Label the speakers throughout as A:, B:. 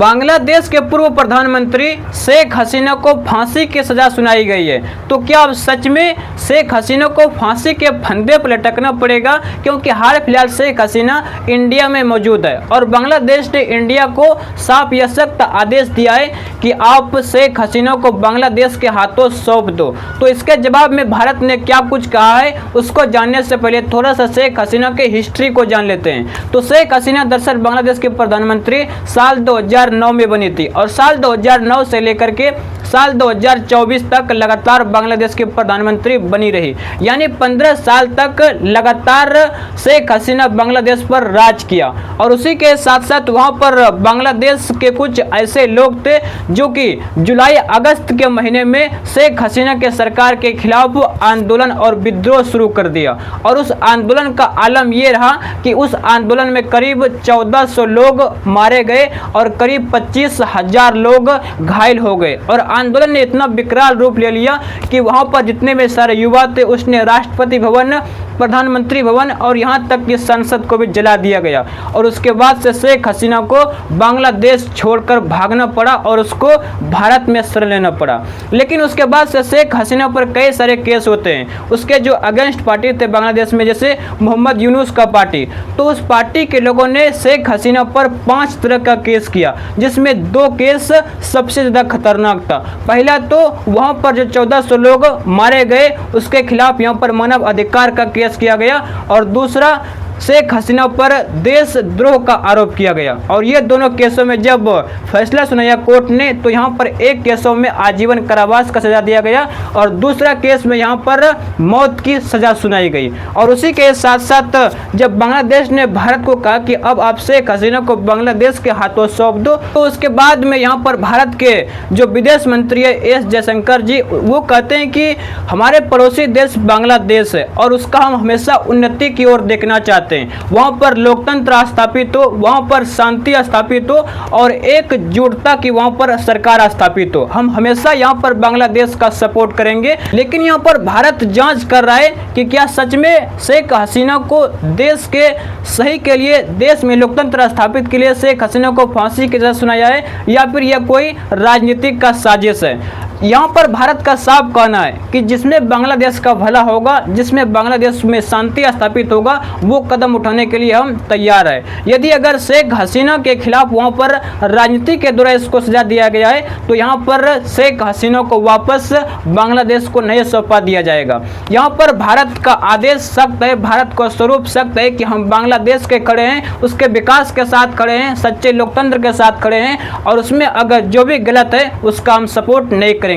A: बांग्लादेश के पूर्व प्रधानमंत्री शेख हसीना को फांसी की सजा सुनाई गई है। तो क्या अब सच में शेख हसीना को फांसी के फंदे पर लटकना पड़ेगा? क्योंकि हाल फिलहाल शेख हसीना इंडिया में मौजूद है और बांग्लादेश ने इंडिया को साफ या सख्त आदेश दिया है कि आप शेख हसीना को बांग्लादेश के हाथों सौंप दो। तो इसके जवाब में भारत ने क्या कुछ कहा है, उसको जानने से पहले थोड़ा सा शेख हसीना के हिस्ट्री को जान लेते हैं। तो शेख हसीना दरअसल बांग्लादेश के प्रधानमंत्री साल 2009 में बनी थी और साल 2009 से लेकर के साल 2024 तक लगातार बांग्लादेश की प्रधानमंत्री बनी रही, यानी 15 साल तक लगातार शेख हसीना बांग्लादेश पर राज किया। और उसी के साथ साथ वहां पर बांग्लादेश के कुछ ऐसे लोग थे जो कि जुलाई अगस्त के महीने में शेख हसीना के सरकार के खिलाफ आंदोलन और विद्रोह शुरू कर दिया। और उस आंदोलन का आलम यह रहा कि उस आंदोलन में करीब 1400 लोग मारे गए और करीब 25,000 लोग घायल हो गए। और आंदोलन ने इतना विकराल रूप ले लिया कि वहां पर जितने भी सारे युवा थे उसने राष्ट्रपति भवन, प्रधानमंत्री भवन और यहां तक कि संसद को भी जला दिया गया। और उसके बाद से शेख हसीना को बांग्लादेश छोड़कर भागना पड़ा और उसको भारत में शरण लेना पड़ा। लेकिन उसके बाद से शेख हसीना पर कई सारे केस होते हैं। उसके जो अगेंस्ट पार्टी थे बांग्लादेश में, जैसे मोहम्मद यूनुस का पार्टी, तो उस पार्टी के लोगों ने शेख हसीना पर 5 तरह का केस किया, जिसमें 2 केस सबसे ज़्यादा खतरनाक था। पहला तो वहां पर जो 1400 लोग मारे गए उसके खिलाफ यहां पर मानव अधिकार का केस किया गया और दूसरा शेख हसीना पर देशद्रोह का आरोप किया गया। और ये दोनों केसों में जब फैसला सुनाया कोर्ट ने, तो यहाँ पर एक केसों में आजीवन कारावास का सजा दिया गया और दूसरा केस में यहाँ पर मौत की सजा सुनाई गई। और उसी के साथ साथ जब बांग्लादेश ने भारत को कहा कि अब आप शेख हसीना को बांग्लादेश के हाथों सौंप दो, तो उसके बाद में यहाँ पर भारत के जो विदेश मंत्री है एस जयशंकर जी, वो कहते हैं कि हमारे पड़ोसी देश बांग्लादेश है और उसका हम हमेशा उन्नति की ओर देखना चाहते हैं। वहां पर लोकतंत्र स्थापित हो, वहां पर शांति स्थापित हो और एकजुटता की वहां पर सरकार स्थापित हो। हम हमेशा यहां पर बांग्लादेश का सपोर्ट करेंगे। लेकिन यहां पर भारत जांच कर रहा है कि क्या सच में शेख हसीना को देश के सही के लिए, देश में लोकतंत्र स्थापित के लिए शेख हसीना को फांसी की सजा सुनाया है या फिर यह कोई राजनीतिक का साजिश है। यहाँ पर भारत का साफ कहना है कि जिसमें बांग्लादेश का भला होगा, जिसमें बांग्लादेश में शांति स्थापित होगा, वो कदम उठाने के लिए हम तैयार है। यदि अगर शेख हसीना के खिलाफ वहाँ पर राजनीति के द्वारा इसको सजा दिया गया है, तो यहाँ पर शेख हसीना को वापस बांग्लादेश को नहीं सौंपा दिया जाएगा। यहाँ पर भारत का आदेश सख्त है, भारत का स्वरूप सख्त है कि हम बांग्लादेश के खड़े हैं, उसके विकास के साथ खड़े हैं, सच्चे लोकतंत्र के साथ खड़े हैं और उसमें अगर जो भी गलत है उसका हम सपोर्ट नहीं करेंगे।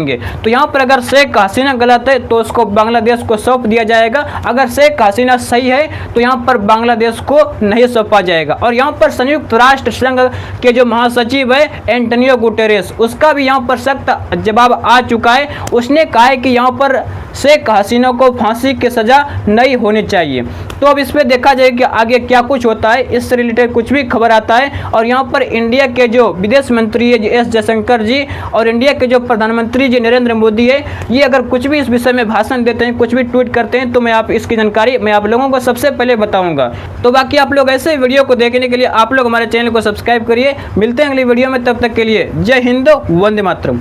A: तो यहाँ पर अगर शेख हसीना गलत है तो उसको बांग्लादेश को सौंप दिया जाएगा, अगर शेख हसीना सही है तो यहाँ पर बांग्लादेश को नहीं सौंपा जाएगा। और यहाँ पर संयुक्त राष्ट्र संघ के जो महासचिव है एंटोनियो गुटेरेस, उसका भी यहाँ पर सख्त जवाब आ चुका है। उसने कहा है कि यहाँ पर शेख हसीना को फांसी की सजा नहीं होनी चाहिए। तो अब इस पर देखा जाए कि आगे क्या कुछ होता है, इससे रिलेटेड कुछ भी खबर आता है। और यहाँ पर इंडिया के जो विदेश मंत्री है एस जयशंकर जी और इंडिया के जो प्रधानमंत्री जी नरेंद्र मोदी है, ये अगर कुछ भी इस विषय में भाषण देते हैं, कुछ भी ट्वीट करते हैं, तो मैं इसकी जानकारी मैं आप लोगों को सबसे पहले बताऊंगा। तो बाकी आप लोग ऐसे वीडियो को देखने के लिए आप लोग हमारे चैनल को सब्सक्राइब करिए। मिलते हैं अगली वीडियो में, तब तक के लिए जय हिंद, वंदे मातरम।